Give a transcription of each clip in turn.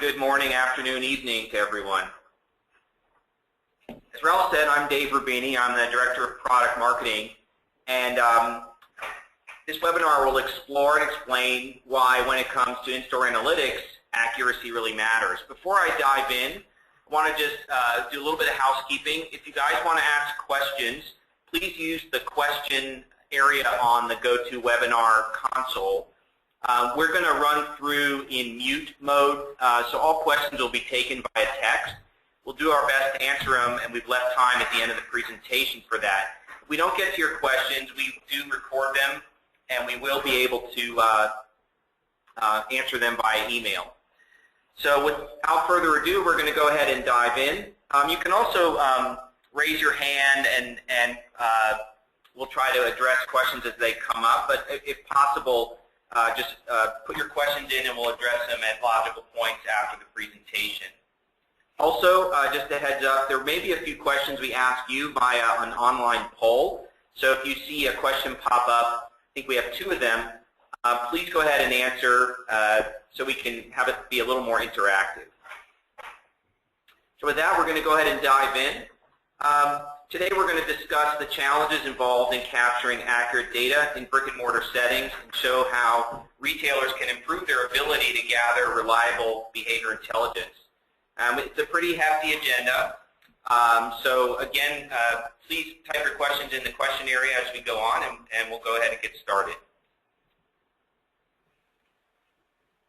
good morning, afternoon, evening to everyone. As Ralph said, I'm Dave Rubini. I'm the Director of Product Marketing, and this webinar will explore and explain why, when it comes to in-store analytics, accuracy really matters. Before I dive in, I want to just do a little bit of housekeeping. If you guys want to ask questions, please use the question area on the GoToWebinar console. We're going to run through in mute mode, so all questions will be taken via text. We'll do our best to answer them, and we've left time at the end of the presentation for that. If we don't get to your questions, we do record them, and we will be able to answer them via email. So without further ado, we're going to go ahead and dive in. You can also raise your hand, and we'll try to address questions as they come up, but if possible, just put your questions in and we'll address them at logical points after the presentation. Also, just a heads up, there may be a few questions we ask you via an online poll. So if you see a question pop up, I think we have 2 of them, please go ahead and answer so we can have it be a little more interactive. So with that, we're going to go ahead and dive in. Today we're going to discuss the challenges involved in capturing accurate data in brick-and-mortar settings and show how retailers can improve their ability to gather reliable behavior intelligence. It's a pretty hefty agenda, so again, please type your questions in the question area as we go on, and we'll go ahead and get started.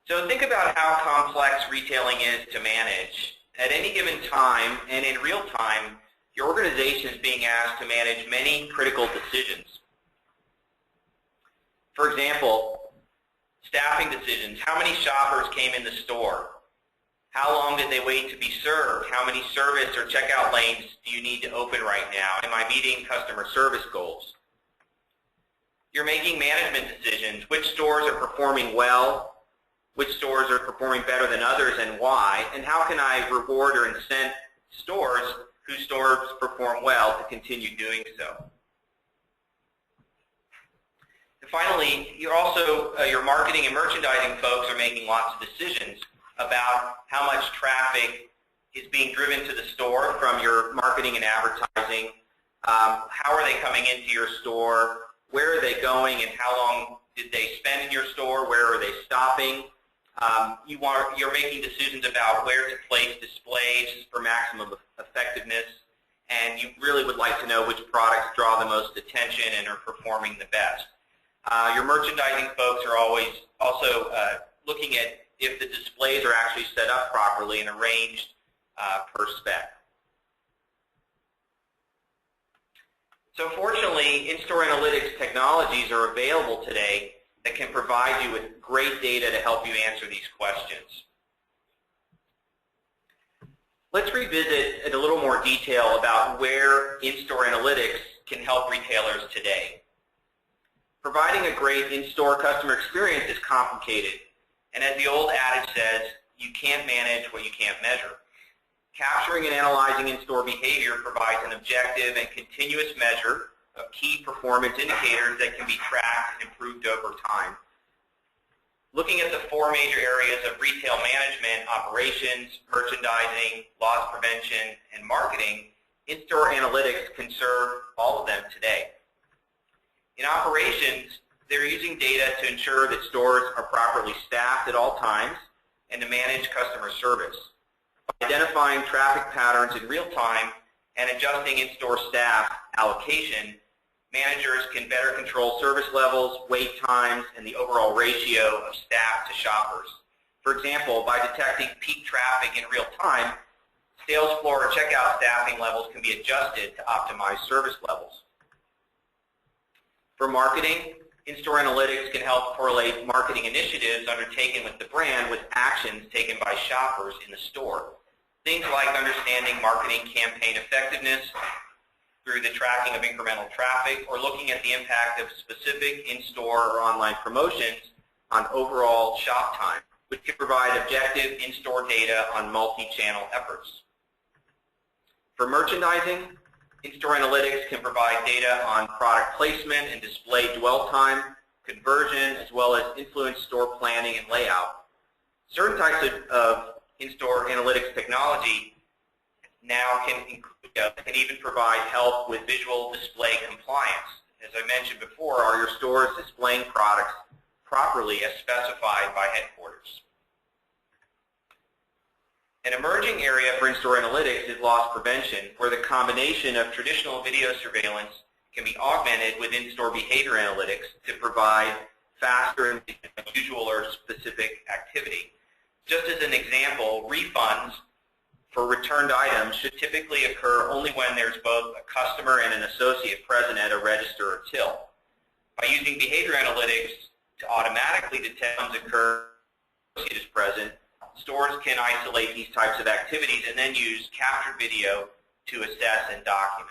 So think about how complex retailing is to manage. At any given time and in real time, your organization is being asked to manage many critical decisions. For example, staffing decisions. How many shoppers came in the store? How long did they wait to be served? How many service or checkout lanes do you need to open right now? Am I meeting customer service goals? You're making management decisions. Which stores are performing well? Which stores are performing better than others, and why? And how can I reward or incent stores whose stores perform well to continue doing so? And finally, your marketing and merchandising folks are making lots of decisions about how much traffic is being driven to the store from your marketing and advertising. How are they coming into your store? Where are they going, and how long did they spend in your store? Where are they stopping? You're making decisions about where to place displays for maximum effectiveness, and you really would like to know which products draw the most attention and are performing the best. Your merchandising folks are always also looking at if the displays are actually set up properly and arranged per spec. So fortunately, in-store analytics technologies are available today that can provide you with great data to help you answer these questions. Let's revisit in a little more detail about where in-store analytics can help retailers today. Providing a great in-store customer experience is complicated, and as the old adage says, you can't manage what you can't measure. Capturing and analyzing in-store behavior provides an objective and continuous measure of key performance indicators that can be tracked and improved over time. Looking at the 4 major areas of retail management, operations, merchandising, loss prevention, and marketing, in-store analytics can serve all of them today. In operations, they're using data to ensure that stores are properly staffed at all times and to manage customer service. By identifying traffic patterns in real time and adjusting in-store staff allocation, managers can better control service levels, wait times, and the overall ratio of staff to shoppers. For example, by detecting peak traffic in real time, sales floor or checkout staffing levels can be adjusted to optimize service levels. For marketing, in-store analytics can help correlate marketing initiatives undertaken with the brand with actions taken by shoppers in the store. Things like understanding marketing campaign effectiveness through the tracking of incremental traffic, or looking at the impact of specific in-store or online promotions on overall shop time, which can provide objective in-store data on multi-channel efforts. For merchandising, in-store analytics can provide data on product placement and display dwell time, conversion, as well as influence store planning and layout. Certain types of in-store analytics technology now can even provide help with visual display compliance. As I mentioned before, are your stores displaying products properly as specified by headquarters? An emerging area for in-store analytics is loss prevention, where the combination of traditional video surveillance can be augmented with in-store behavior analytics to provide faster and unusual or specific activity. Just as an example, refunds for returned items should typically occur only when there's both a customer and an associate present at a register or till. By using behavior analytics to automatically detect funds occur when the associate is present, stores can isolate these types of activities and then use captured video to assess and document.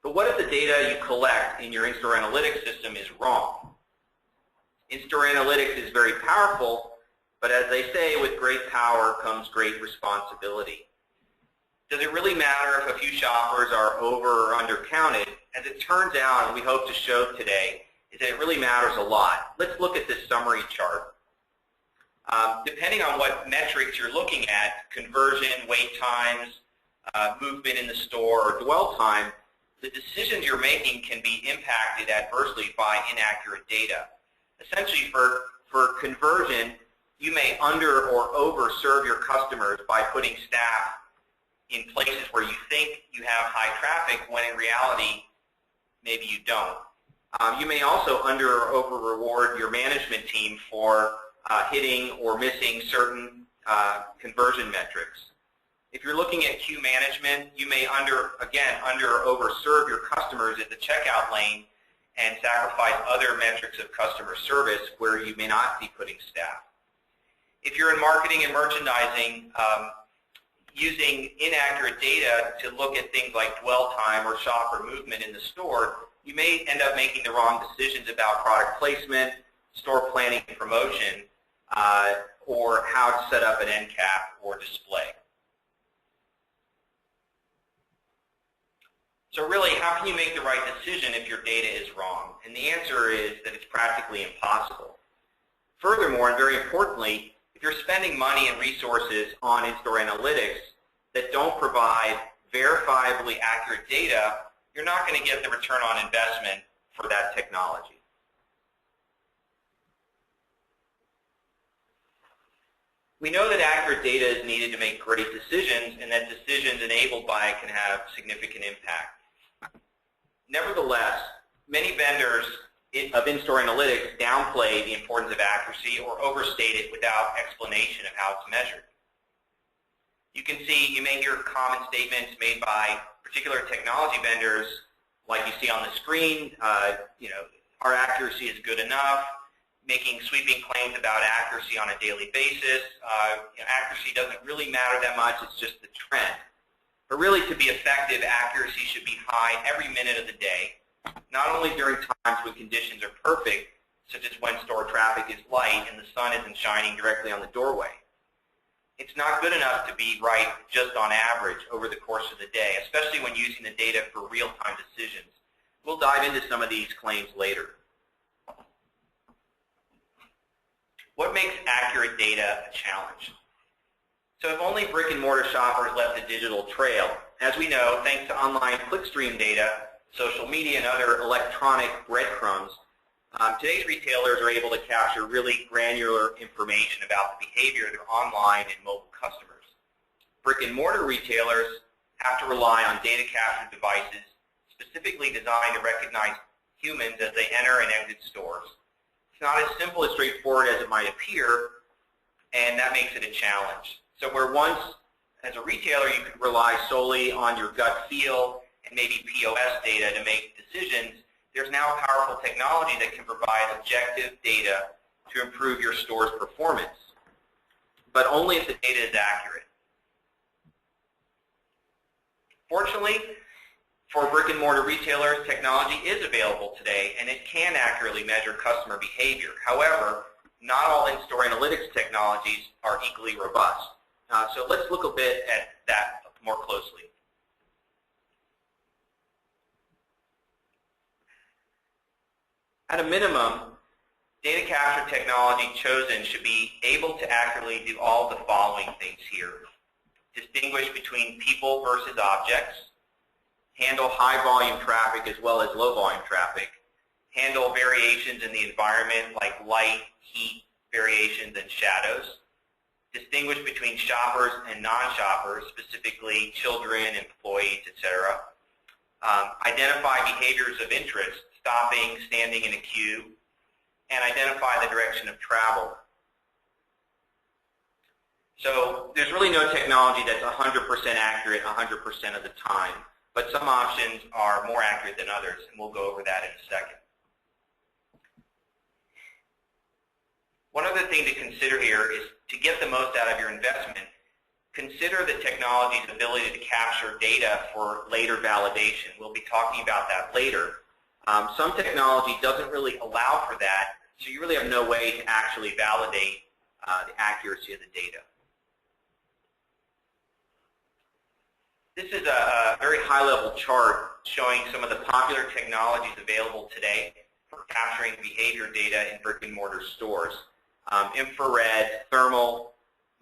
But what if the data you collect in your in-store analytics system is wrong? In-store analytics is very powerful, but as they say, with great power comes great responsibility. Does it really matter if a few shoppers are over or undercounted? As it turns out, and we hope to show today, is that it really matters a lot. Let's look at this summary chart. Depending on what metrics you're looking at, conversion, wait times, movement in the store, or dwell time, the decisions you're making can be impacted adversely by inaccurate data. Essentially, for conversion, you may under or over serve your customers by putting staff in places where you think you have high traffic when in reality maybe you don't. You may also under or over reward your management team for hitting or missing certain conversion metrics. If you're looking at queue management, you may under or over serve your customers at the checkout lane and sacrifice other metrics of customer service where you may not be putting staff. If you're in marketing and merchandising, using inaccurate data to look at things like dwell time or shopper movement in the store, you may end up making the wrong decisions about product placement, store planning and promotion, or how to set up an end cap or display. So really, how can you make the right decision if your data is wrong? And the answer is that it's practically impossible. Furthermore, and very importantly, if you're spending money and resources on in-store analytics that don't provide verifiably accurate data, you're not going to get the return on investment for that technology. We know that accurate data is needed to make great decisions, and that decisions enabled by it can have significant impact. Nevertheless, many vendors of in-store analytics downplay the importance of accuracy or overstate it without explanation of how it's measured. You can see, you may hear common statements made by particular technology vendors, like you see on the screen, our accuracy is good enough, making sweeping claims about accuracy on a daily basis. Accuracy doesn't really matter that much, it's just the trend. But really, to be effective, accuracy should be high every minute of the day, not only during times when conditions are perfect, such as when store traffic is light and the sun isn't shining directly on the doorway. It's not good enough to be right just on average over the course of the day, especially when using the data for real-time decisions. We'll dive into some of these claims later. What makes accurate data a challenge? So if only brick-and-mortar shoppers left a digital trail, as we know, thanks to online clickstream data, social media, and other electronic breadcrumbs, today's retailers are able to capture really granular information about the behavior of their online and mobile customers. Brick-and-mortar retailers have to rely on data capture devices specifically designed to recognize humans as they enter and exit stores. It's not as simple as straightforward as it might appear, and that makes it a challenge. So where once, as a retailer, you could rely solely on your gut feel and maybe POS data to make decisions, there's now powerful technology that can provide objective data to improve your store's performance, but only if the data is accurate. Fortunately, for brick-and-mortar retailers, technology is available today, and it can accurately measure customer behavior. However, not all in-store analytics technologies are equally robust. So let's look a bit at that more closely. At a minimum, Data capture technology chosen should be able to accurately do all the following things here. Distinguish between people versus objects, handle high volume traffic as well as low volume traffic, handle variations in the environment like light, heat, variations, and shadows, distinguish between shoppers and non-shoppers, specifically children, employees, etc. Identify behaviors of interest, stopping, standing in a queue, and identify the direction of travel. So there's really no technology that's 100% accurate 100% of the time, but some options are more accurate than others, and we'll go over that in a second. One other thing to consider here is to get the most out of your investment, consider the technology's ability to capture data for later validation. We'll be talking about that later. Some technology doesn't really allow for that, so you really have no way to actually validate the accuracy of the data. This is a very high-level chart showing some of the popular technologies available today for capturing behavior data in brick-and-mortar stores. Infrared, thermal,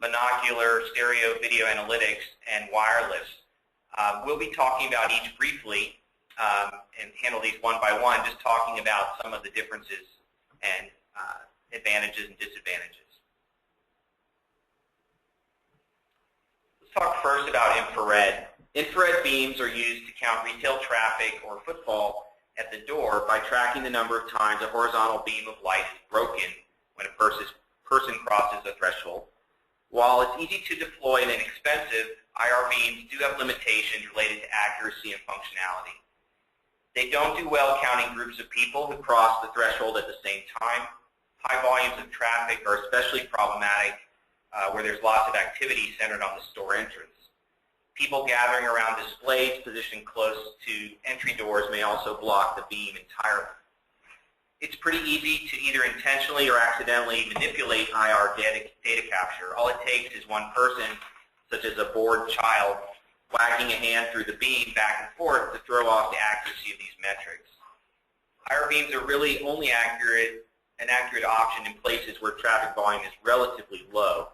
monocular, stereo video analytics, and wireless. We'll be talking about each briefly and handle these one by one, just talking about some of the differences and advantages and disadvantages. Let's talk first about infrared. Infrared beams are used to count retail traffic or footfall at the door by tracking the number of times a horizontal beam of light is broken when a person crosses a threshold. While it's easy to deploy and inexpensive, IR beams do have limitations related to accuracy and functionality. They don't do well counting groups of people who cross the threshold at the same time. High volumes of traffic are especially problematic where there's lots of activity centered on the store entrance. People gathering around displays positioned close to entry doors may also block the beam entirely. It's pretty easy to either intentionally or accidentally manipulate IR data capture. All it takes is one person, such as a bored child, wagging a hand through the beam back and forth to throw off the accuracy of these metrics. IR beams are really only an accurate option in places where traffic volume is relatively low,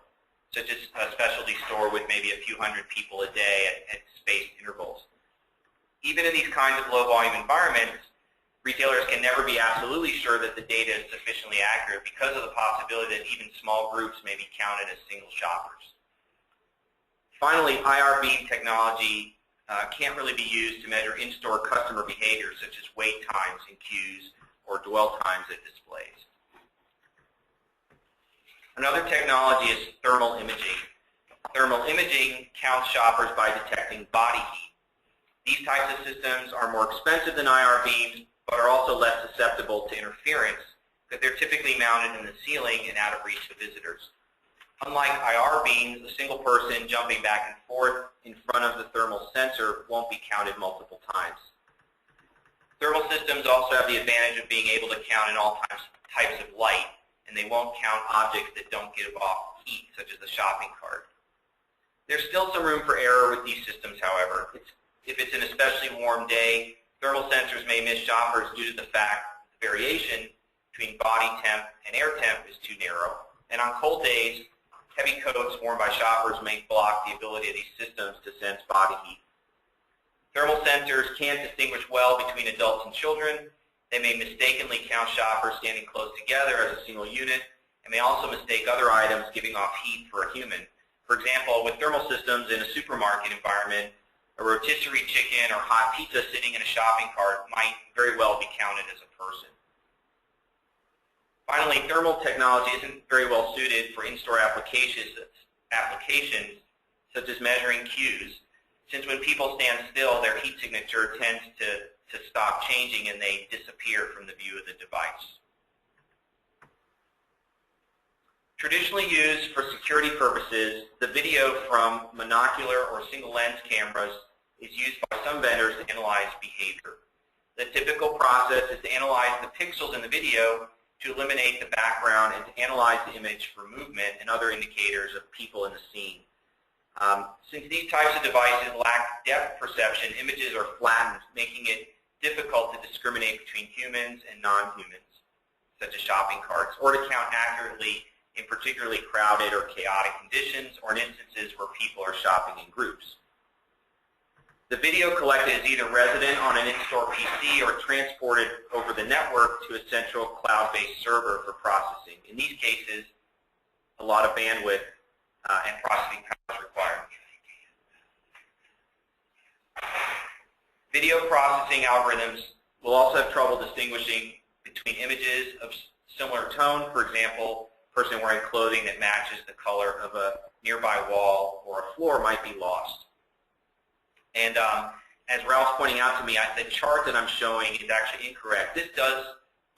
such as a specialty store with maybe a few hundred people a day at spaced intervals. Even in these kinds of low-volume environments, retailers can never be absolutely sure that the data is sufficiently accurate because of the possibility that even small groups may be counted as single shoppers. Finally, IR beam technology can't really be used to measure in-store customer behavior, such as wait times in queues or dwell times at displays. Another technology is thermal imaging. Thermal imaging counts shoppers by detecting body heat. These types of systems are more expensive than IR beams, but are also less susceptible to interference because they're typically mounted in the ceiling and out of reach of visitors. Unlike IR beams, a single person jumping back and forth in front of the thermal sensor won't be counted multiple times. Thermal systems also have the advantage of being able to count in all types of light, and they won't count objects that don't give off heat, such as the shopping cart. There's still some room for error with these systems, however. If it's an especially warm day, thermal sensors may miss shoppers due to the fact that the variation between body temp and air temp is too narrow. And on cold days, heavy coats worn by shoppers may block the ability of these systems to sense body heat. Thermal sensors can't distinguish well between adults and children. They may mistakenly count shoppers standing close together as a single unit, and may also mistake other items giving off heat for a human. For example, with thermal systems in a supermarket environment, a rotisserie chicken or hot pizza sitting in a shopping cart might very well be counted as a person. Finally, thermal technology isn't very well suited for in-store applications such as measuring queues, since when people stand still, their heat signature tends to stop changing and they disappear from the view of the device. Traditionally used for security purposes, the video from monocular or single lens cameras is used by some vendors to analyze behavior. The typical process is to analyze the pixels in the video to eliminate the background and to analyze the image for movement and other indicators of people in the scene. Since these types of devices lack depth perception, images are flattened, making it difficult to discriminate between humans and non-humans. such as shopping carts, or to count accurately in particularly crowded or chaotic conditions or in instances where people are shopping in groups. The video collected is either resident on an in-store PC or transported over the network to a central cloud-based server for processing. In these cases, a lot of bandwidth and processing power is required. Video processing algorithms will also have trouble distinguishing between images of similar tone. For example, a person wearing clothing that matches the color of a nearby wall or a floor might be lost. And as Ralph's pointing out to me, the chart that I'm showing is actually incorrect.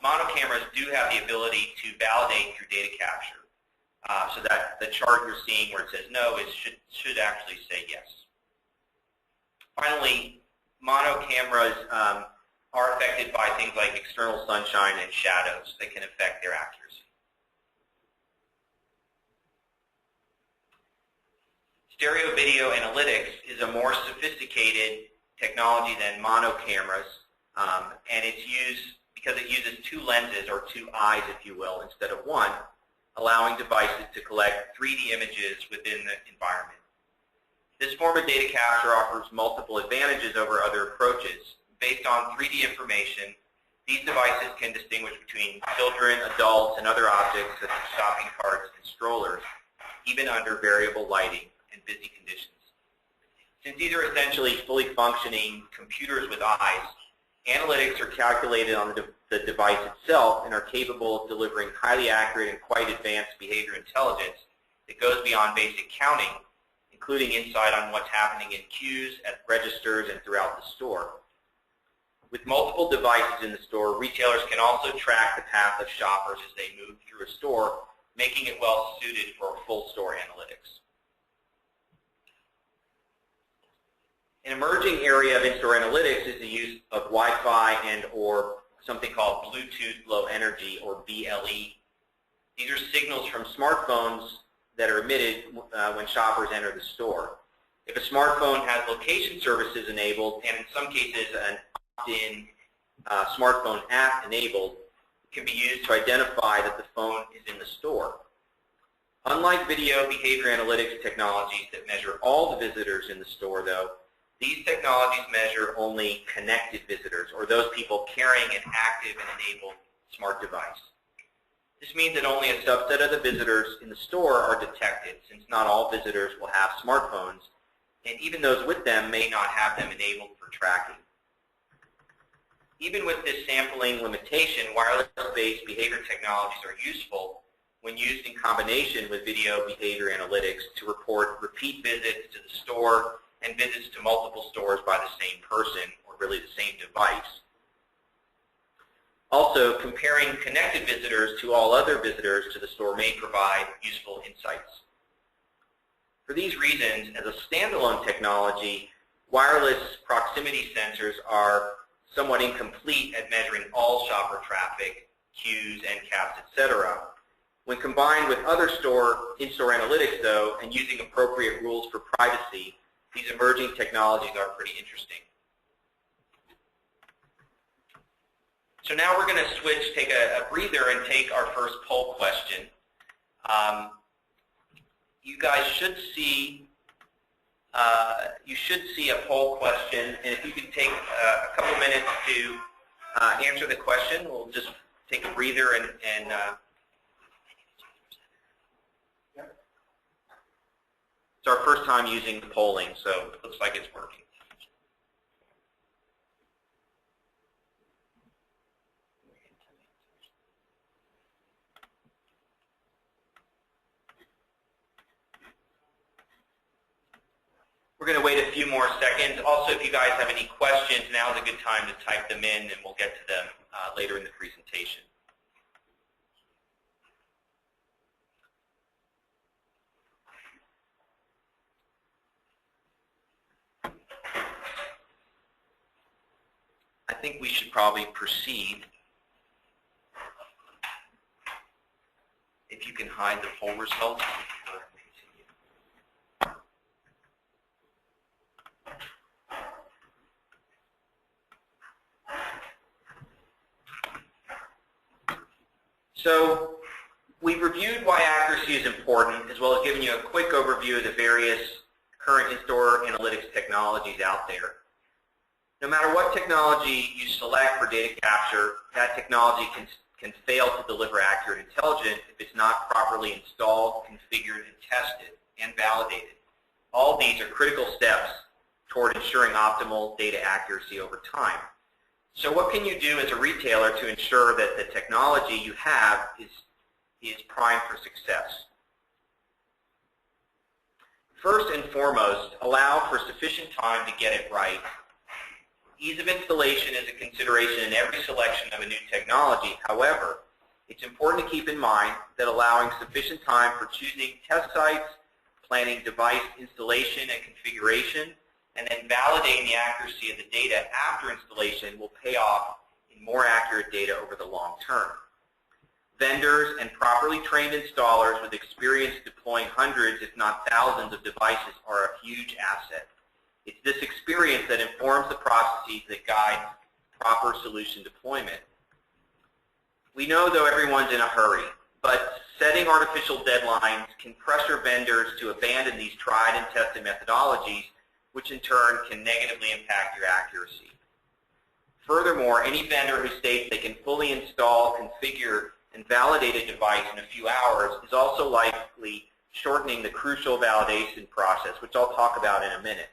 Mono cameras do have the ability to validate through data capture. So that the chart you're seeing where it says no should actually say yes. Finally, mono cameras are affected by things like external sunshine and shadows that can affect their accuracy. Stereo video analytics is a more sophisticated technology than mono cameras, and it's used because it uses two lenses, or two eyes, if you will, instead of one, allowing devices to collect 3D images within the environment. This form of data capture offers multiple advantages over other approaches. Based on 3D information, these devices can distinguish between children, adults, and other objects such as shopping carts and strollers, even under variable lighting and busy conditions. Since these are essentially fully functioning computers with eyes, analytics are calculated on the device itself and are capable of delivering highly accurate and quite advanced behavior intelligence that goes beyond basic counting, including insight on what's happening in queues, at registers, and throughout the store. With multiple devices in the store, retailers can also track the path of shoppers as they move through a store, making it well suited for full store analytics. An emerging area of in-store analytics is the use of Wi-Fi and or something called Bluetooth Low Energy, or BLE. These are signals from smartphones that are emitted when shoppers enter the store. If a smartphone has location services enabled, and in some cases an opt-in smartphone app enabled, it can be used to identify that the phone is in the store. Unlike video behavior analytics technologies that measure all the visitors in the store, though, these technologies measure only connected visitors, or those people carrying an active and enabled smart device. This means that only a subset of the visitors in the store are detected, since not all visitors will have smartphones, and even those with them may not have them enabled for tracking. Even with this sampling limitation, wireless-based behavior technologies are useful when used in combination with video behavior analytics to report repeat visits to the store and visits to multiple stores by the same person, or really the same device. Also, comparing connected visitors to all other visitors to the store may provide useful insights. For these reasons, as a standalone technology, wireless proximity sensors are somewhat incomplete at measuring all shopper traffic, queues, end caps, etc. When combined with other in-store analytics, though, and using appropriate rules for privacy, these emerging technologies are pretty interesting. So now we're going to switch, take a breather, and take our first poll question. You guys should see a poll question, and if you can take a couple minutes to answer the question, we'll just take a breather and it's our first time using polling, so it looks like it's working. We're going to wait a few more seconds. Also, if you guys have any questions, now is a good time to type them in, and we'll get to them later in the presentation. I think we should probably proceed. If you can hide the poll results. So we've reviewed why accuracy is important, as well as giving you a quick overview of the various current in-store analytics technologies out there. No matter what technology you select for data capture, that technology can fail to deliver accurate intelligence if it's not properly installed, configured, and tested, and validated. All these are critical steps toward ensuring optimal data accuracy over time. So what can you do as a retailer to ensure that the technology you have is primed for success? First and foremost, allow for sufficient time to get it right. Ease of installation is a consideration in every selection of a new technology. However, it's important to keep in mind that allowing sufficient time for choosing test sites, planning device installation and configuration, and then validating the accuracy of the data after installation will pay off in more accurate data over the long term. Vendors and properly trained installers with experience deploying hundreds, if not thousands, of devices are a huge asset. It's this experience that informs the processes that guide proper solution deployment. We know, though, everyone's in a hurry, but setting artificial deadlines can pressure vendors to abandon these tried and tested methodologies, which in turn can negatively impact your accuracy. Furthermore, any vendor who states they can fully install, configure, and validate a device in a few hours is also likely shortening the crucial validation process, which I'll talk about in a minute.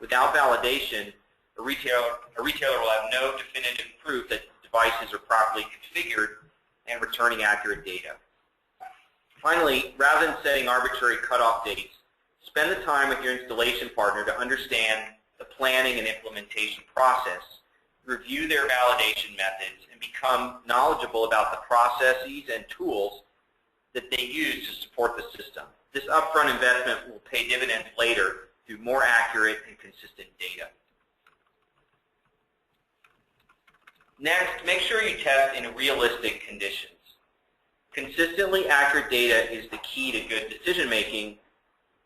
Without validation, a retailer will have no definitive proof that devices are properly configured and returning accurate data. Finally, rather than setting arbitrary cutoff dates, spend the time with your installation partner to understand the planning and implementation process, review their validation methods, and become knowledgeable about the processes and tools that they use to support the system. This upfront investment will pay dividends later through more accurate and consistent data. Next, make sure you test in realistic conditions. Consistently accurate data is the key to good decision making,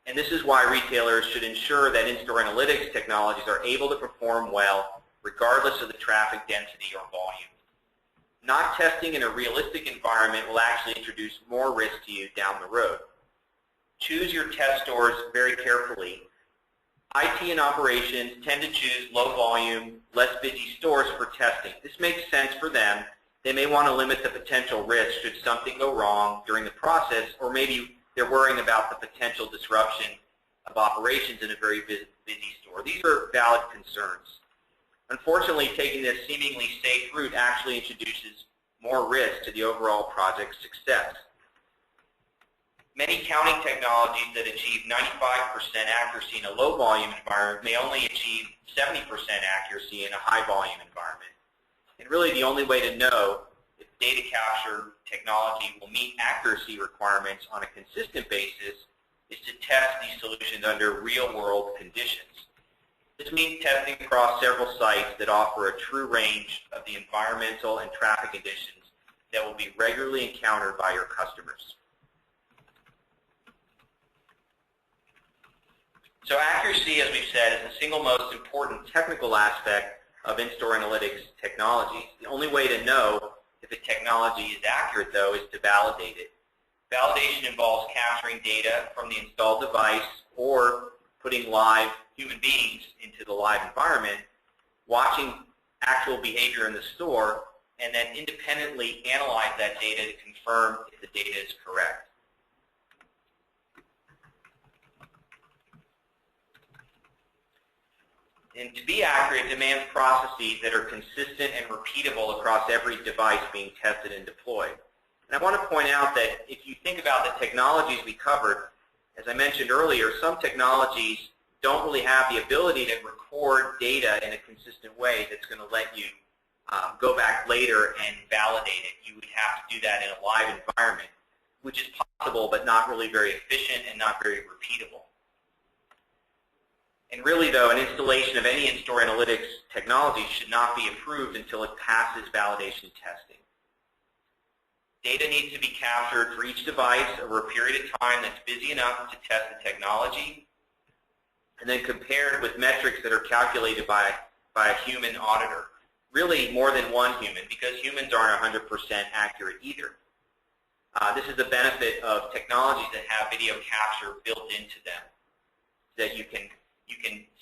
and this is why retailers should ensure that in-store analytics technologies are able to perform well regardless of the traffic density or volume. Not testing in a realistic environment will actually introduce more risk to you down the road. Choose your test stores very carefully. IT and operations tend to choose low volume, less busy stores for testing. This makes sense for them. They may want to limit the potential risk should something go wrong during the process, or maybe they're worrying about the potential disruption of operations in a very busy store. These are valid concerns. Unfortunately, taking this seemingly safe route actually introduces more risk to the overall project's success. Many counting technologies that achieve 95% accuracy in a low-volume environment may only achieve 70% accuracy in a high-volume environment. And really the only way to know if data capture technology will meet accuracy requirements on a consistent basis is to test these solutions under real-world conditions. This means testing across several sites that offer a true range of the environmental and traffic conditions that will be regularly encountered by your customers. So accuracy, as we've said, is the single most important technical aspect of in-store analytics technologies. The only way to know if a technology is accurate, though, is to validate it. Validation involves capturing data from the installed device or putting live human beings into the live environment, watching actual behavior in the store, and then independently analyze that data to confirm if the data is correct. And to be accurate demands processes that are consistent and repeatable across every device being tested and deployed. And I want to point out that if you think about the technologies we covered, as I mentioned earlier, some technologies don't really have the ability to record data in a consistent way that's going to let you go back later and validate it. You would have to do that in a live environment, which is possible but not really very efficient and not very repeatable. And really, though, an installation of any in-store analytics technology should not be approved until it passes validation testing. Data needs to be captured for each device over a period of time that's busy enough to test the technology, and then compared with metrics that are calculated by a human auditor. Really more than one human, because humans aren't 100% accurate either. This is the benefit of technologies that have video capture built into them, that you can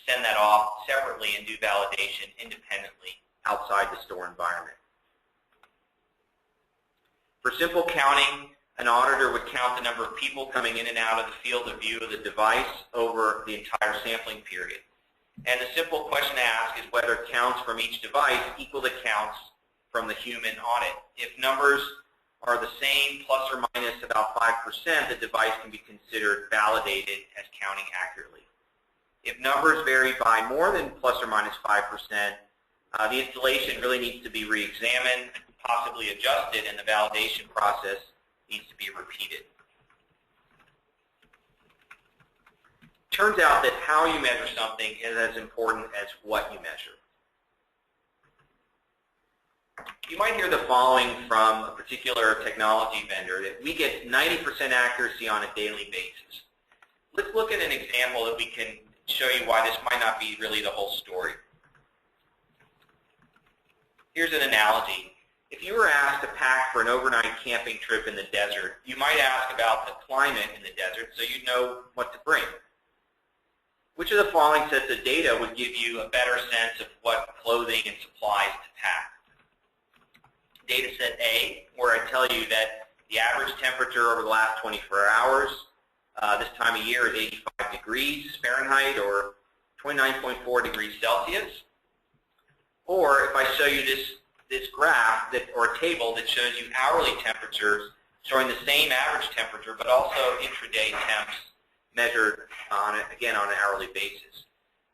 send that off separately and do validation independently outside the store environment. For simple counting, an auditor would count the number of people coming in and out of the field of view of the device over the entire sampling period. And the simple question to ask is whether counts from each device equal the counts from the human on it. If numbers are the same, plus or minus about 5%, the device can be considered validated as counting accurately. If numbers vary by more than plus or minus 5%, the installation really needs to be re-examined, possibly adjusted, and the validation process needs to be repeated. Turns out that how you measure something is as important as what you measure. You might hear the following from a particular technology vendor, that we get 90% accuracy on a daily basis. Let's look at an example that we can show you why this might not be really the whole story. Here's an analogy. If you were asked to pack for an overnight camping trip in the desert, you might ask about the climate in the desert so you'd know what to bring. Which of the following sets of data would give you a better sense of what clothing and supplies to pack? Data set A, where I tell you that the average temperature over the last 24 hours this time of year is 85 degrees Fahrenheit or 29.4 degrees Celsius. Or if I show you this graph or a table that shows you hourly temperatures showing the same average temperature but also intraday temps measured again on an hourly basis.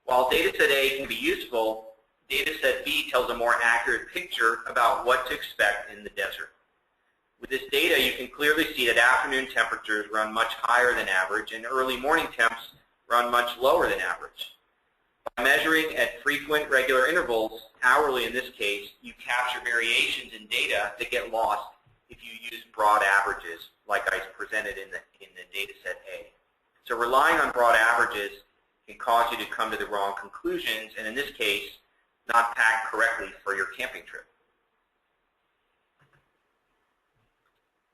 While data set A can be useful, data set B tells a more accurate picture about what to expect in the desert. With this data, you can clearly see that afternoon temperatures run much higher than average and early morning temps run much lower than average. By measuring at frequent, regular intervals, hourly in this case, you capture variations in data that get lost if you use broad averages like I presented in the data set A. So relying on broad averages can cause you to come to the wrong conclusions, and in this case, not pack correctly for your camping trip.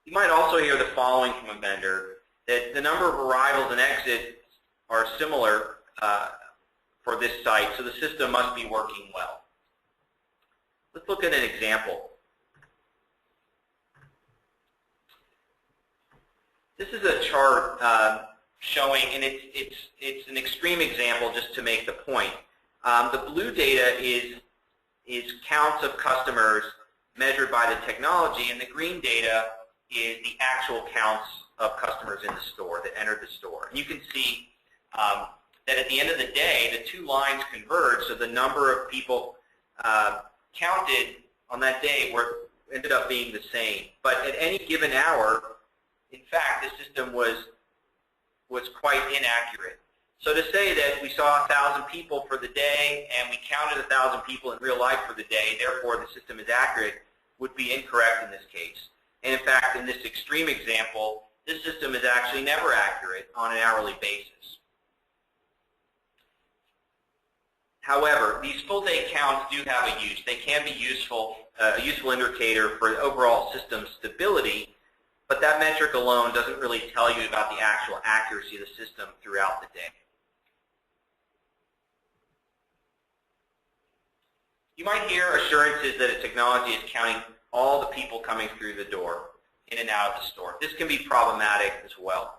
You might also hear the following from a vendor, that the number of arrivals and exits are similar for this site, so the system must be working well. Let's look at an example. This is a chart showing, and it's an extreme example just to make the point. The blue data is counts of customers measured by the technology, and the green data is the actual counts of customers in the store that entered the store. And you can see that at the end of the day, the two lines converge, so the number of people counted on that day ended up being the same. But at any given hour, in fact, the system was quite inaccurate. So to say that we saw 1,000 people for the day and we counted 1,000 people in real life for the day, therefore the system is accurate, would be incorrect in this case. And in fact, in this extreme example, this system is actually never accurate on an hourly basis. However, these full day counts do have a use. They can be useful, a useful indicator for the overall system stability, but that metric alone doesn't really tell you about the actual accuracy of the system throughout the day. You might hear assurances that a technology is counting all the people coming through the door, in and out of the store. This can be problematic as well.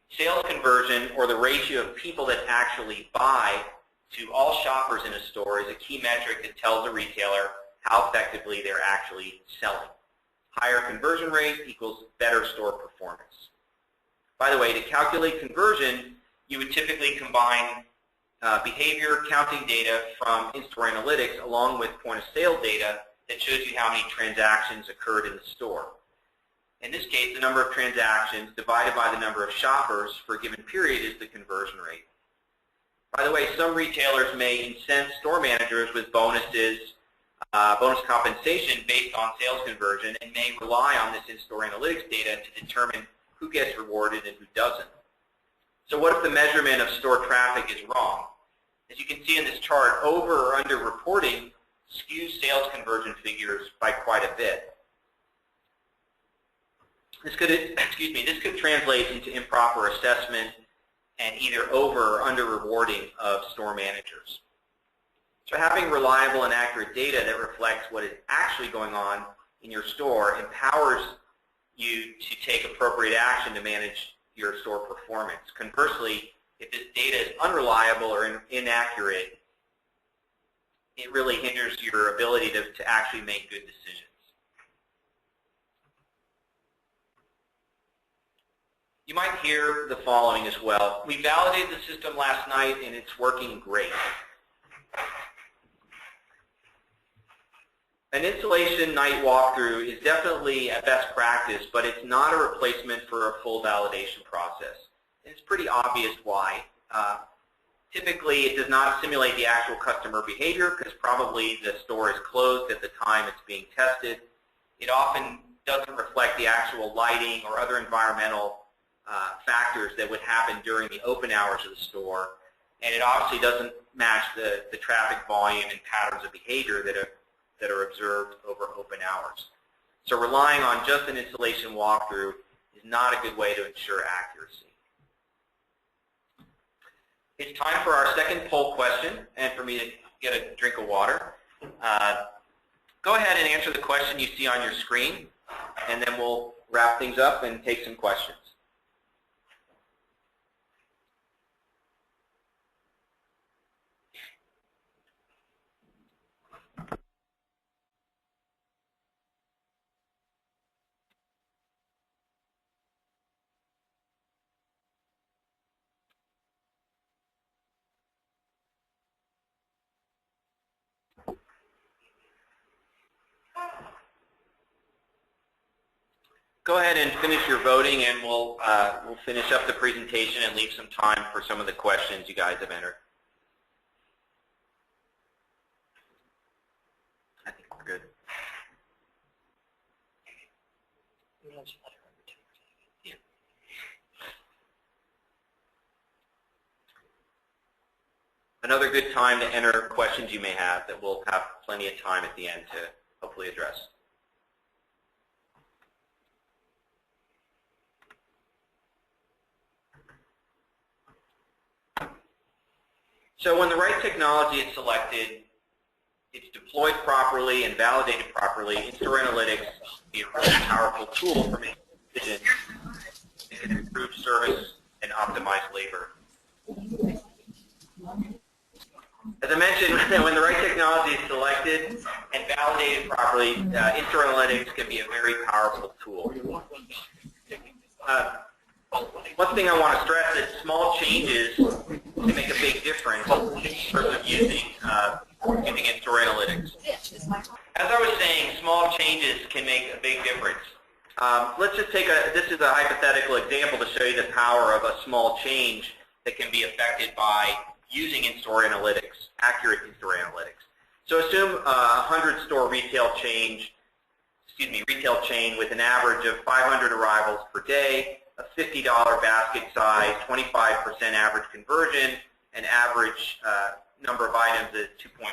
Sales conversion, or the ratio of people that actually buy to all shoppers in a store, is a key metric that tells a retailer how effectively they're actually selling. Higher conversion rate equals better store performance. By the way, to calculate conversion, you would typically combine behavior counting data from in-store analytics along with point-of-sale data that shows you how many transactions occurred in the store. In this case, the number of transactions divided by the number of shoppers for a given period is the conversion rate. By the way, some retailers may incent store managers with bonuses, bonus compensation based on sales conversion, and may rely on this in-store analytics data to determine who gets rewarded and who doesn't. So what if the measurement of store traffic is wrong? As you can see in this chart, over or under reporting skews sales conversion figures by quite a bit. This could, this could translate into improper assessment and either over or under rewarding of store managers. So having reliable and accurate data that reflects what is actually going on in your store empowers you to take appropriate action to manage your store performance. Conversely, if this data is unreliable or inaccurate, it really hinders your ability to actually make good decisions. You might hear the following as well. We validated the system last night and it's working great. An installation night walkthrough is definitely a best practice, but it's not a replacement for a full validation process. And it's pretty obvious why. Typically, it does not simulate the actual customer behavior because probably the store is closed at the time it's being tested. It often doesn't reflect the actual lighting or other environmental factors that would happen during the open hours of the store. And it obviously doesn't match the traffic volume and patterns of behavior that are observed over open hours. So relying on just an installation walkthrough is not a good way to ensure accuracy. It's time for our second poll question and for me to get a drink of water. Go ahead and answer the question you see on your screen, and then we'll wrap things up and take some questions. Go ahead and finish your voting, and we'll finish up the presentation and leave some time for some of the questions you guys have entered. I think we're good. Yeah. Another good time to enter questions you may have that we'll have plenty of time at the end to hopefully address. So when the right technology is selected, it's deployed properly and validated properly, in-store analytics can be a really powerful tool for making decisions that can improve service and optimize labor. As I mentioned, when the right technology is selected and validated properly, in-store analytics can be a very powerful tool. One thing I want to stress is small changes can make a big difference in terms of using in-store analytics. As I was saying, small changes can make a big difference. Let's just take this is a hypothetical example to show you the power of a small change that can be affected by using in-store analytics, accurate in-store analytics. So assume a 100-store retail chain with an average of 500 arrivals per day, a $50 basket size, 25% average conversion, and average number of items is 2.5.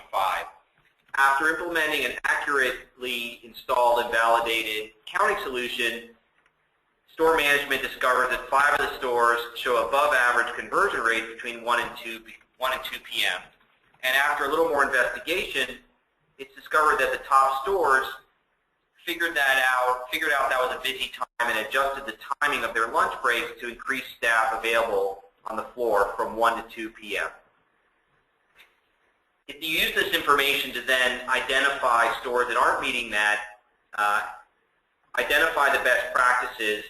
After implementing an accurately installed and validated counting solution, store management discovers that 5 of the stores show above average conversion rates between 1 and 2 p.m. And after a little more investigation, it's discovered that the top stores figured out that was a busy time and adjusted the timing of their lunch breaks to increase staff available on the floor from 1 to 2 p.m. If you use this information to then identify stores that aren't meeting that, identify the best practices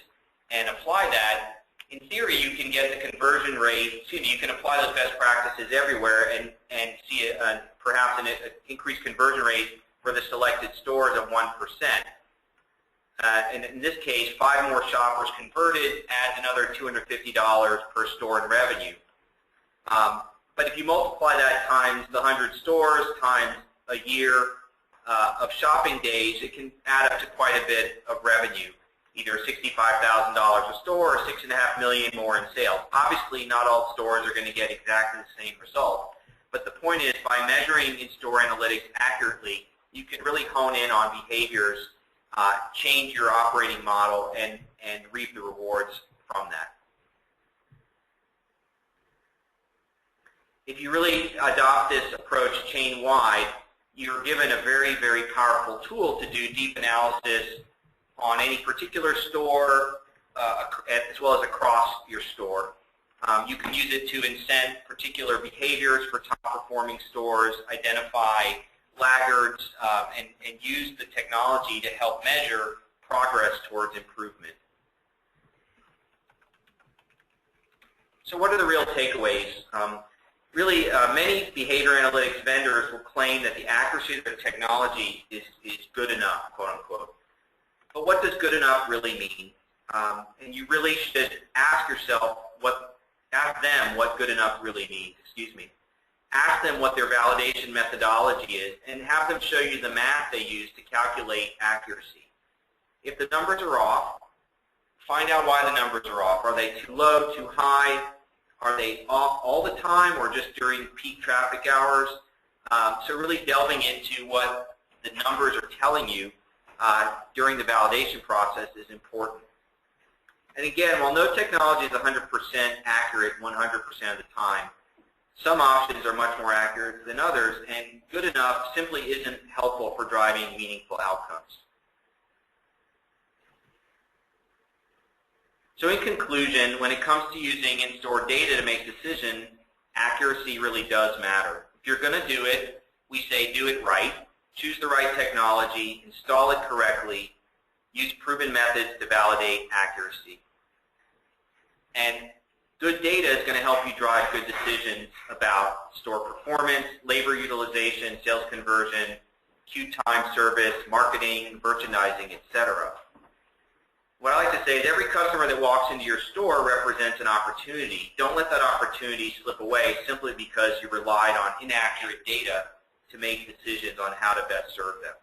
and apply that, in theory you can get the conversion rate, you can apply those best practices everywhere and see perhaps an increased conversion rate for the selected stores of 1%. And in this case, 5 more shoppers converted adds another $250 per store in revenue. But if you multiply that times the 100 stores times a year of shopping days, it can add up to quite a bit of revenue, either $65,000 a store or $6.5 million more in sales. Obviously, not all stores are going to get exactly the same result. But the point is, by measuring in-store analytics accurately, you can really hone in on behaviors change your operating model and reap the rewards from that. If you really adopt this approach chain-wide, you're given a very, very powerful tool to do deep analysis on any particular store as well as across your store. You can use it to incent particular behaviors for top-performing stores, identify laggards, and use the technology to help measure progress towards improvement. So what are the real takeaways? Really, many behavior analytics vendors will claim that the accuracy of their technology is good enough, quote unquote. But what does good enough really mean? And you really should ask yourself, ask them what good enough really means. Ask them what their validation methodology is, and have them show you the math they use to calculate accuracy. If the numbers are off, find out why the numbers are off. Are they too low, too high? Are they off all the time or just during peak traffic hours? So really delving into what the numbers are telling you during the validation process is important. And again, while no technology is 100% accurate 100% of the time, some options are much more accurate than others, and good enough simply isn't helpful for driving meaningful outcomes. So in conclusion, when it comes to using in-store data to make decisions, accuracy really does matter. If you're going to do it, we say do it right, choose the right technology, install it correctly, use proven methods to validate accuracy. And good data is going to help you drive good decisions about store performance, labor utilization, sales conversion, queue time service, marketing, merchandising, etc. What I like to say is every customer that walks into your store represents an opportunity. Don't let that opportunity slip away simply because you relied on inaccurate data to make decisions on how to best serve them.